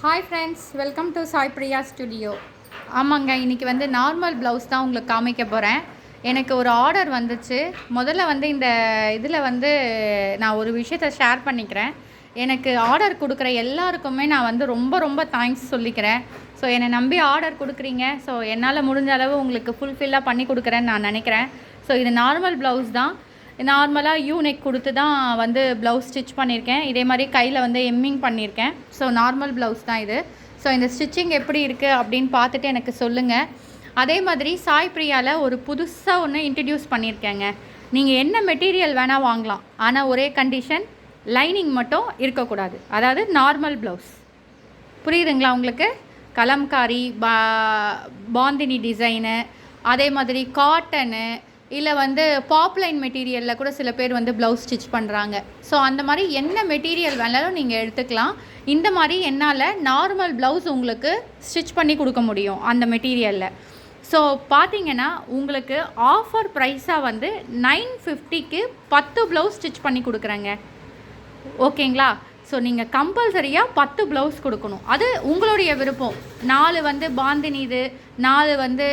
Hi friends, welcome to Sai Priya studio. ஆமாங்க, இன்றைக்கி வந்து நார்மல் ப்ளவுஸ் தான் உங்களுக்கு காமிக்க போகிறேன். எனக்கு ஒரு ஆர்டர் வந்துச்சு. முதல்ல வந்து இந்த இதில் வந்து நான் ஒரு விஷயத்தை ஷேர் பண்ணிக்கிறேன். எனக்கு ஆர்டர் கொடுக்குற எல்லாருக்குமே நான் வந்து ரொம்ப ரொம்ப தேங்க்ஸ் சொல்லிக்கிறேன். ஸோ என்னை நம்பி ஆர்டர் கொடுக்குறீங்க. ஸோ என்னால் முடிஞ்ச அளவு உங்களுக்கு ஃபுல்ஃபில்லாக பண்ணி கொடுக்குறேன்னு நான் நினைக்கிறேன். ஸோ இது நார்மல் ப்ளவுஸ் தான். நார்மலாக யூநெக் கொடுத்து தான் வந்து ப்ளவுஸ் ஸ்டிச் பண்ணியிருக்கேன். இதே மாதிரி கையில் வந்து எம்மிங் பண்ணியிருக்கேன். ஸோ நார்மல் ப்ளவுஸ் தான் இது. ஸோ இந்த ஸ்டிச்சிங் எப்படி இருக்குது அப்படின்னு பார்த்துட்டு எனக்கு சொல்லுங்கள். அதே மாதிரி சாய் பிரியாவில் ஒரு புதுசாக ஒன்று இன்ட்ரடியூஸ் பண்ணியிருக்கேங்க. நீங்கள் என்ன மெட்டீரியல் வேணால் வாங்கலாம், ஆனால் ஒரே கண்டிஷன், லைனிங் மட்டும் இருக்கக்கூடாது. அதாவது நார்மல் ப்ளவுஸ். புரியுதுங்களா உங்களுக்கு? கலம்காரி, பாந்தினி டிசைனு, அதே மாதிரி காட்டனு, இல்லை வந்து பாப்லைன் மெட்டீரியலில் கூட சில பேர் வந்து ப்ளவுஸ் ஸ்டிச் பண்ணுறாங்க. ஸோ அந்த மாதிரி என்ன மெட்டீரியல் வேணாலும் நீங்கள் எடுத்துக்கலாம். இந்த மாதிரி என்னால் நார்மல் ப்ளவுஸ் உங்களுக்கு ஸ்டிச் பண்ணி கொடுக்க முடியும் அந்த மெட்டீரியலில். ஸோ பார்த்தீங்கன்னா உங்களுக்கு ஆஃபர் ப்ரைஸாக வந்து 950க்கு 10 ப்ளவுஸ் ஸ்டிச் பண்ணி கொடுக்குறேங்க. ஓகேங்களா? ஸோ நீங்கள் கம்பல்சரியாக 10 ப்ளவுஸ் கொடுக்கணும். அது உங்களுடைய விருப்பம். 4 வந்து பாந்தினி இது, 4 வந்து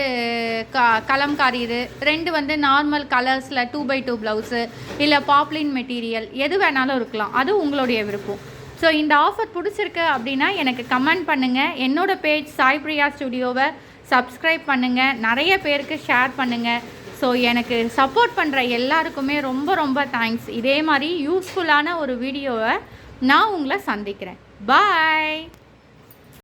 கலம்காரி இது, 2 வந்து நார்மல் கலர்ஸில் 2x2 ப்ளவுஸு, இல்லை பாப்லின் மெட்டீரியல், எது வேணாலும் இருக்கலாம். அது உங்களுடைய விருப்பம். ஸோ இந்த ஆஃபர் பிடிச்சிருக்கு அப்படின்னா எனக்கு கமெண்ட் பண்ணுங்கள். என்னோடய பேஜ் சாய் பிரியா ஸ்டுடியோவை சப்ஸ்கிரைப் பண்ணுங்கள். நிறைய பேருக்கு ஷேர் பண்ணுங்கள். ஸோ எனக்கு சப்போர்ட் பண்ணுற எல்லாருக்குமே ரொம்ப ரொம்ப தேங்க்ஸ். இதே மாதிரி யூஸ்ஃபுல்லான ஒரு வீடியோவை நான் உங்களை சந்திக்கிறேன். பாய்.